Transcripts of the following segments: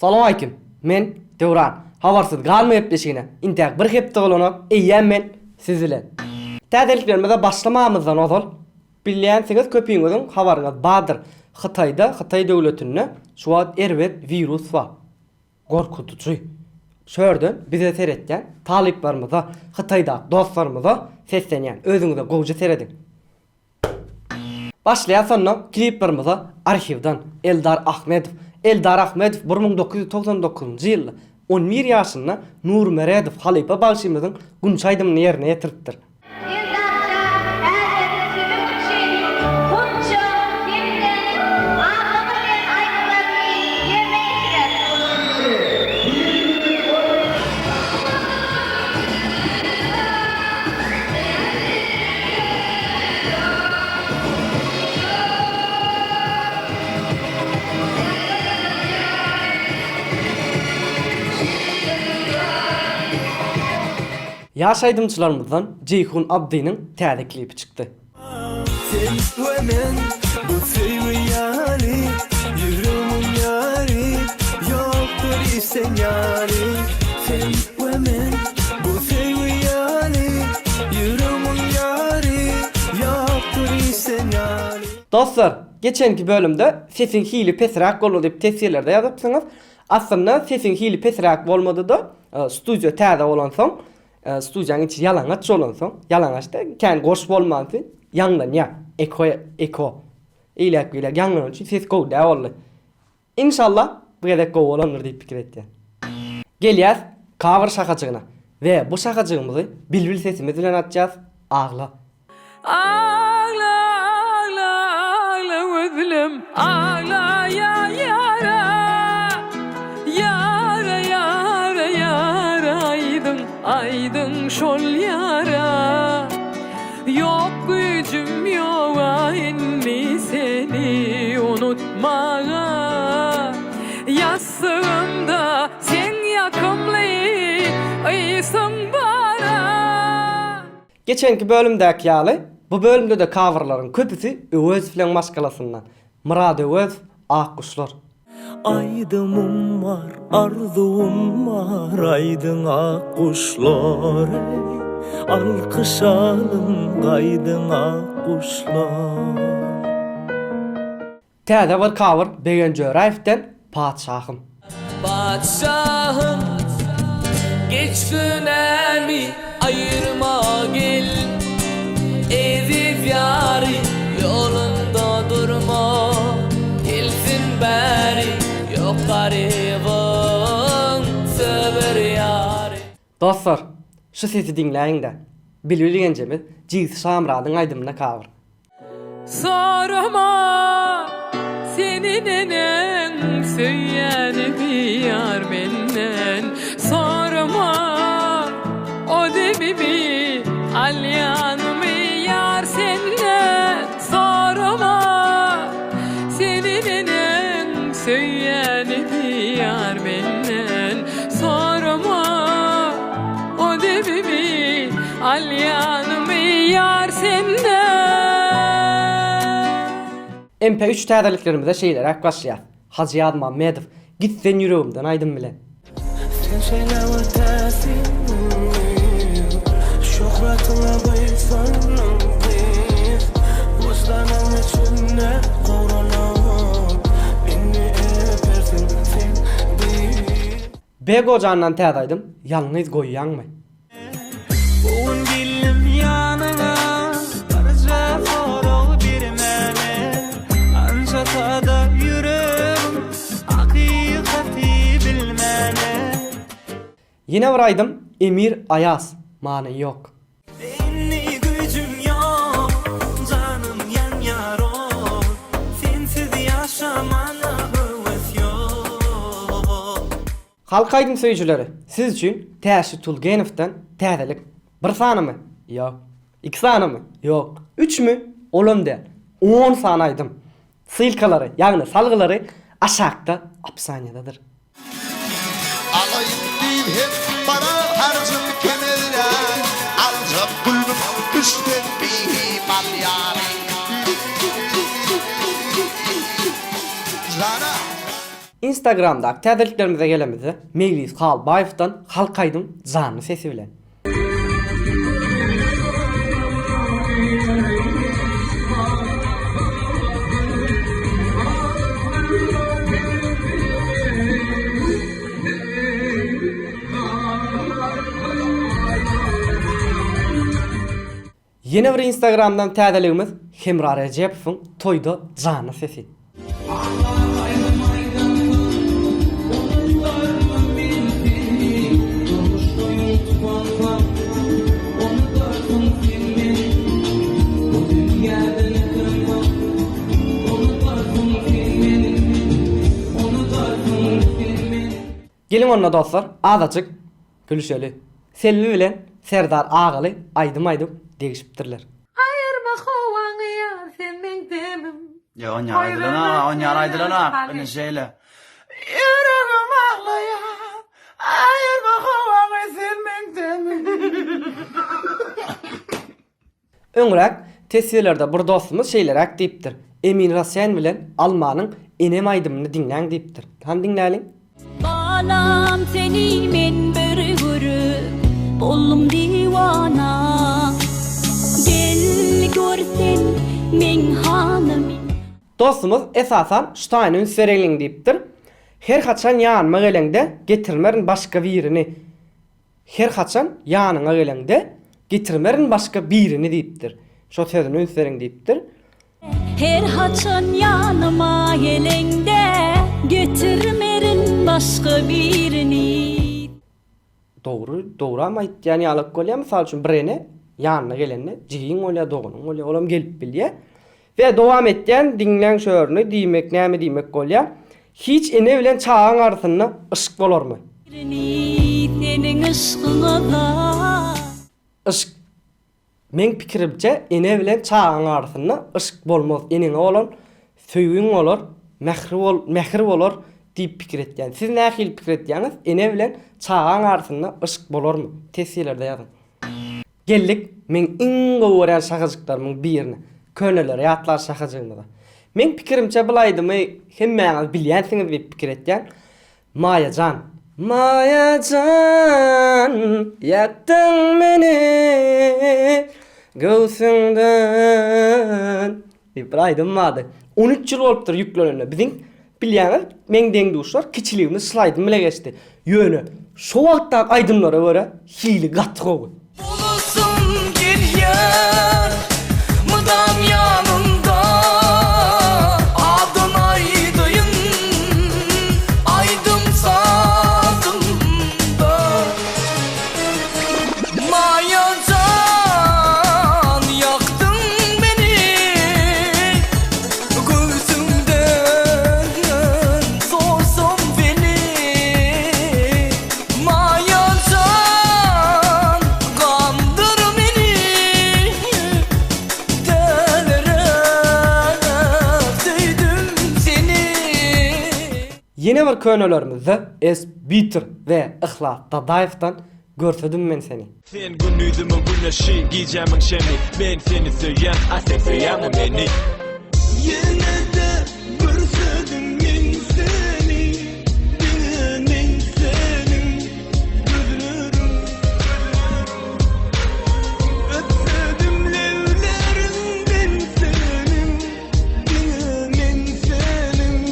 Salam alaykum. Men Dewran. Habarsız galmayıp deşigine. İntek bir hepde bolanyp eýýän men siz bilen. Täzeliklerimize başlamamyzdan ozal bilýänsiňiz köpüňiziň habaryňyz bardyr. Hytaý döwletinde şu wagt erbet virus bar. Gorkutuçy. Şörden bize seretden taliplarymyza, Hytaýda dostlarymyza seslenýän özüňize gowja seredin. Başlaýan sonra kliplerimize arşivden Eldar Ahmedov 1999-njy ýylda 11 ýaşynda Nur Meredov Halypa bagşymyzyň Gunçaýdymyny ýerine ýetiripdir. Ýaşaýdymçylarymyzdan Ceyhun Abdynyň täze klipi çykdy. Sen ve men bu seviyali yürümün yari yoktur isen yari. Sen ve men bu seviyali yürümün yari yoktur isen yari. Dostlar, geçenki bölümde sesin hili pesrak bolmady diýip tesirlerde ýazypsyňyz. Aslında sesin hili pesrak bolmady da studio täze bolan soň studiýanyň içi ýalaňaç bolan soň ýalaňaçda kän goş bolmady ýangdan ýa eko ilek ýangdan üçin ses gow da boldy. İnşallah bu gedek gow bolandyr diýip pikir etdi. Gelýär cover şakaçygyna we bu şakaçygymyzy bilbil sesimiz bilen atjaz. Agla. Ağla ağla ağla özlem ağla ya yara yara yara yara aydın şol yara yok gücüm yok inni seni unutmağa yastığımda sen yakımlı aysın bana. Geçenki bölümdeki ýaly, bu bölümde de coverlaryň köpüsi Öwez bilen maşgalasyndan. Murad Öwez, Akkuşlar. Aydımım var, arzum var, aydın akkuşlar. Alkış alın, aydın akkuşlar. Täze bir cover Begen Jöraýewden Padşahym. Padşahım geç günemi ayırma gel Eziz yari yolunda durma Gelsin beri yok garibin sever yari. Dostlar, şu sesi dinleyin-de. Bilbiligence Jiz Şamradyň aýdymyna cover. Sorma senin enen söýýäni bir menden sorma o demimi alyanımı yar senden sorma senin enen söýýäni bir menden sorma o demimi alyanımı yar senden. MP3 täzeliklerimize şeýler başlaýar. Hacı Adam Ahmedov gitsen ýüregimden aýdym bilen. Sen şeyler var tersin şöhretine baysanım biz Vuslanım içinde koronam Beni epersin sen değil Bego Can'dan täze aýdym, ýalňyz goýýanmy? Bugün dilim yanına Barca soru birmene Anca tada yüreğim Hakikati bilmene Yine bir aýdym, Emir Ayaz, many ýok. Beni gücüm yok Canım yan yaron Sensiz yaşamana hıvıs yok Halk aýdym söýüjüleri, siz üçin Täşi Tulgenowden täzelik bir sanymy? Ýok. 2 sanymy? Ýok. 3 mü? Olam de. 10 sany aýdym. Sylkalary, ýagny salgylary aşakda apsanyadadyr. Alayım hep para harcım kemerden Alacak kulüp üstten bir malyari Instagram'da täzeliklerimize gelemizi Melis Halbayev'dan Halkaydın canlı sesi bilen. Yeni bir Instagram'dan täzeligimiz Hemra Recep'in Toyda canlı sesi. Gelin onunla dostlar, azacık gülüşeli. Selvi bilen Serdar Ağalı aydım degişiptirler. Ayırma kovan ya senin demim. Ya on yalaydılar beni şeyle. Yüreğim ağlayan, ayırma kovan silmekten. Öňrek tesirlerde bir dostumuz şeylerek deyipdir. Emin Rasen bilen Almanın Enem aydymyny dinläň deyipdir. Han dinläliň. Balam seni men bir görüp oldum divana. Gel görsen men hanım. Dostumuz esasan Stein'ün Sverelin deyipdir. Her haçan ýanyma gelende getirmerin başka birini. Her haçan ýanyňa gelende getirmerin başka birini deyipdir. Şo sözünü Sverelin deyipdir. Her haçan yanıma gelende getirmerin başka birini. Doğru ama yani alıp golya misal üçün birine ýanyna gelende jigiň olya dogunyň olya olam gelip bilýär. Ve dowam etden dinleň şöörüni diýmek näme diýmek golya. Hiç ene bilen çağaň arasynda ışık bolarmy? Senin ışkına da. Işık. Men pikirimçe ene bilen çağaň arasynda ışık bolmaz. Eneňe olan söýgüň bolar, mehri bolar diýip pikir etýän. Siz nähil pikir etýäňiz? Ene bilen çağaň arasynda ışık bolarmy? Tesirlerde ýazyn. Geldik men iň gowran şahyjyklarymyň birini. Köneler ýatlar şahyjygynda. Men pikirimçe bulaydymy hemmäňiz bilýänsiňiz diýip pikir etýän. Maýajan, Maýajan, ýakdyň meni göwsüňden. Diýip aýdym mady. 13 ýyl bolupdyr ýüklenende. Biziň bilýäňiz men deňduşlar kiçiligimiz slaydym bile geçdi. Ýöne şo wagtda aýdymlara görä hili gaty gowy. Ulusun geliyor mıdam yanında adın aydayın aydım sazında Mayacan yaktın beni gözümden sorsun beni Mayacan kandır beni delere değdim seni Yeni bir könelerimizi Es Bitter ve Ihlas Dadaev'dan görsedim men seni. Sen günüydümün güneşi giyeceğimin şemi Ben seni söyleyen sen söyleyen beni Yine de görsedim men seni Benim senin gözlerim Öpsedim levlerinden senin Benim senin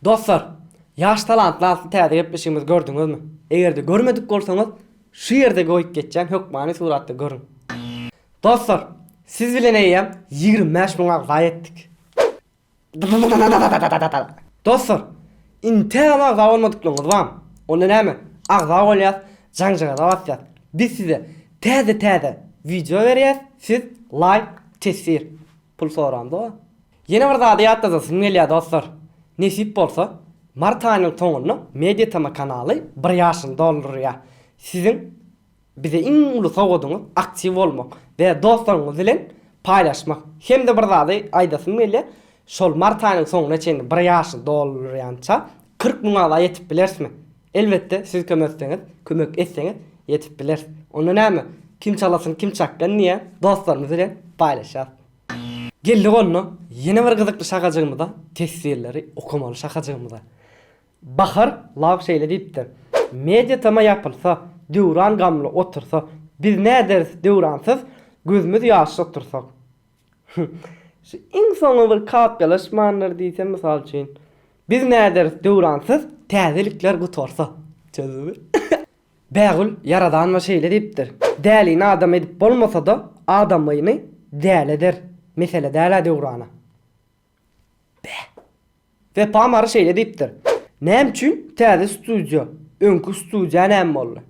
Dostlar, yaş talantlar täze gepleşigimiz gördüňizmi? Egerde görmedik bolsaňyz, şu ýerde goýup geçen hökmany suratda görün. Dostlar, siz bilen eýem 25 000 agza etdik. Dostlar, intäm agza bolmadyklaryňyz barmy? Onda näme? Agza bolýar, jaňjaga da basýar. Biz size täze video berýär, siz like, tesir, pul soramda. Yeni bir zady ýatdasyn gelýär dostlar. Nesip bolsa, Mart ayının soňunda Mediatama kanaly 1 ýaşyny doldurýar. Sizin bize iň uly sowadyňyz aktiw bolmak we dostlaryňyz bilen paýlaşmak. Hem de bir zady aýdasyn gelýär. Şol mart ayının soňuna çenli 1 ýaşyny doldurýança 40 000 ala ýetip bilersmi? Elbette siz kömek etseňiz ýetip bilersiz. Onda näme? Kim çalasyn, kim çakkan niye? Dostlarymyz bilen paýlaşýar. Geldik onu. Yine bir kızıklı şakacığımda tesirleri okumalı şakacığımda. Bahar lav şeyle deyiptir. Medyatama yapılsa, dövran gamlı otursa, biz ne deriz dövransız, gözümüz yaşlı otursak. Şu insana bir kapyalaşmanlar diysem misal için. Biz ne deriz dövransız, täzelikler gutorsa. Çözülür. Bägül yaradan şeyle deyipdir. Dälini adam edip bolmasa da adamayını däl eder. Mesele däl döwrana. Ve pamar şeyle deyipdir. Näme üçin täze studio, öňkü studio näme boldy?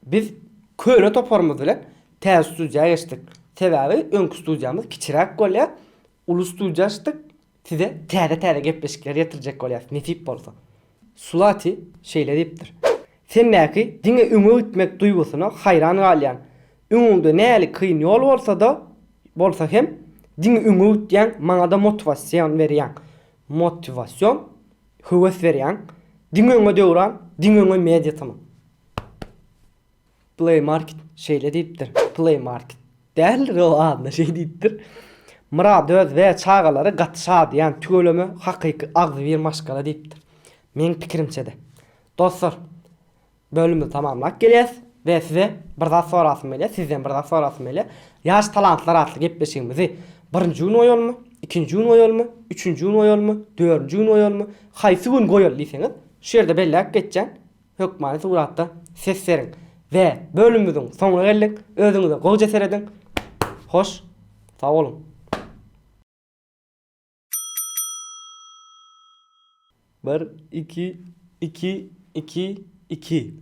Biz köre toparmyz bilen täze studioga geçdik. Sebäbi öňkü studiomyz kiçirak bolýar. Ulu studio açdyk. Size täze gepleşikler ýetirjek bolýar. Nesip bolsa. Sulati şeyle deyipdir. Sen näki diňe öňe gitmek duýgusyna haýran galýan. Öňüňde näli kyn ýol bolsa hem diňe öňe gitýän maňa da motivasiýon berýän. Motivasyon, hüwes berýän. Diňe öňe döwran, diňe öňe mediatama. Play market şeyle deyipdir. Play market. Däl o adna şey deyipdir. Murad öz we çağalary gatşa diýen tügeleme hakyky agzy bir maşgala deyipdir. Men pikirimçe de. Dostlar, bölümü tamamlap gelýäs we size bir daha sorasym gelýär, sizden bir daha sorasym gelýär. Ýaş talantlar atly gepleşigimizi 1-nji gün goýalmy, 2-nji gün goýalmy, 3-nji gün goýalmy, 4-nji gün goýalmy, haýsy gün goýal diýseňiz, şu ýerde belläp geçen hökmany suratda ses beriň we bölümimiziň soňuna geldik. Özüňize gowy jeser edin. Hoş, sag bolun. Bir, iki.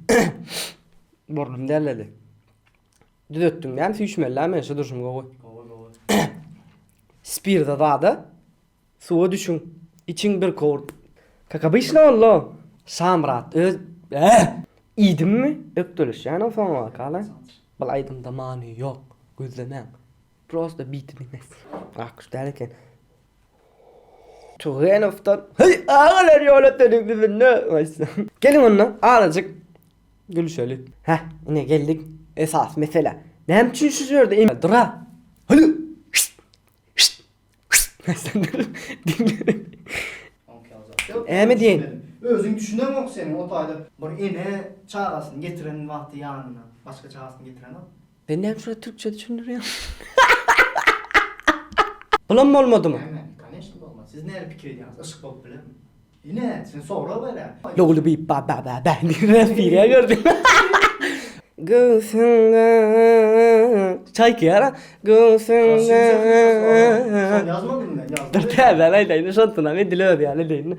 Burnum derledi. Düzeltdim yani süşmeler men şu duruşum gowy. Spirda dada. Suwa düşün. İçin bir kor. Kakabışla Allah. Samrat öz. İdim mi? Öktürüş yani sonra kala. Balaydım da mani yok. Gözlemem. Prosta bitim emas. Akış derken. Tuğen oftan. Hey ağalar yola dedik bizin ne? Gelin onunla ağacık. Gülüşelim. Heh yine geldik. Esas mesele. Näme üçin şu ýerde dura. Hadi. Äme diýen. Özüň düşünemok senin o taýda bir ene çağasyny getiren wagty ýanyna, başga çağasyny getiren. Ben näme şurada Türkçe düşünürýär. Bulan bolmadymy? Конечно bolmaz. Siz näle pikir edýäňiz? Işık bolup bilen. Ine, sen soňra bere. Loglu bir ba. Refire gördüm. Göğsünde çay ki ara göğsünde Sen yazmadın mı? dur tabi alayla şantına ve dili ödü yani değil.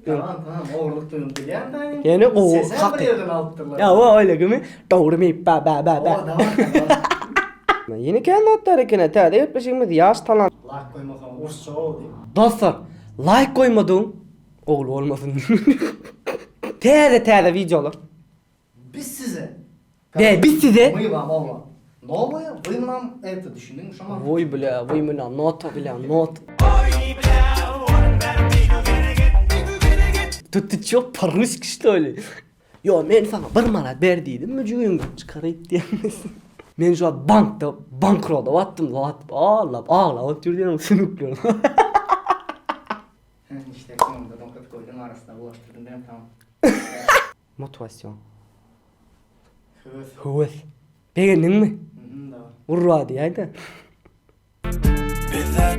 Tamam, oğurluk duyum bilen de. Yani o Sesen bir haklı. yerden alttırlar. Ya o öyle gibi doğru mi ba. O da var. Yeni kelimeler ekine tabi etmişimiz yaş talan. Like koymasam ursa o değil. Dostlar like koymadın oğul olmasın. Tede videolar. Biz size. Biz size. Mıyıvam oğlan. Ne oluyor? Bıyımlam evde düşündün şu an. Voy bile not bile not. Tuttu çok parış işte öyle. Yo men sana bir manat berdiydim mücüğün çıkarayıp diyemesin. Men şu an bankroda battım ağla oturuyorum sünüklüyorum. İşte sonunda donkat koydun arasına bulaştırdın ben tamam. Motivasyon. Hıvız. Hıvız. Beğendin mi? Da var. Urra diye haydi. Bize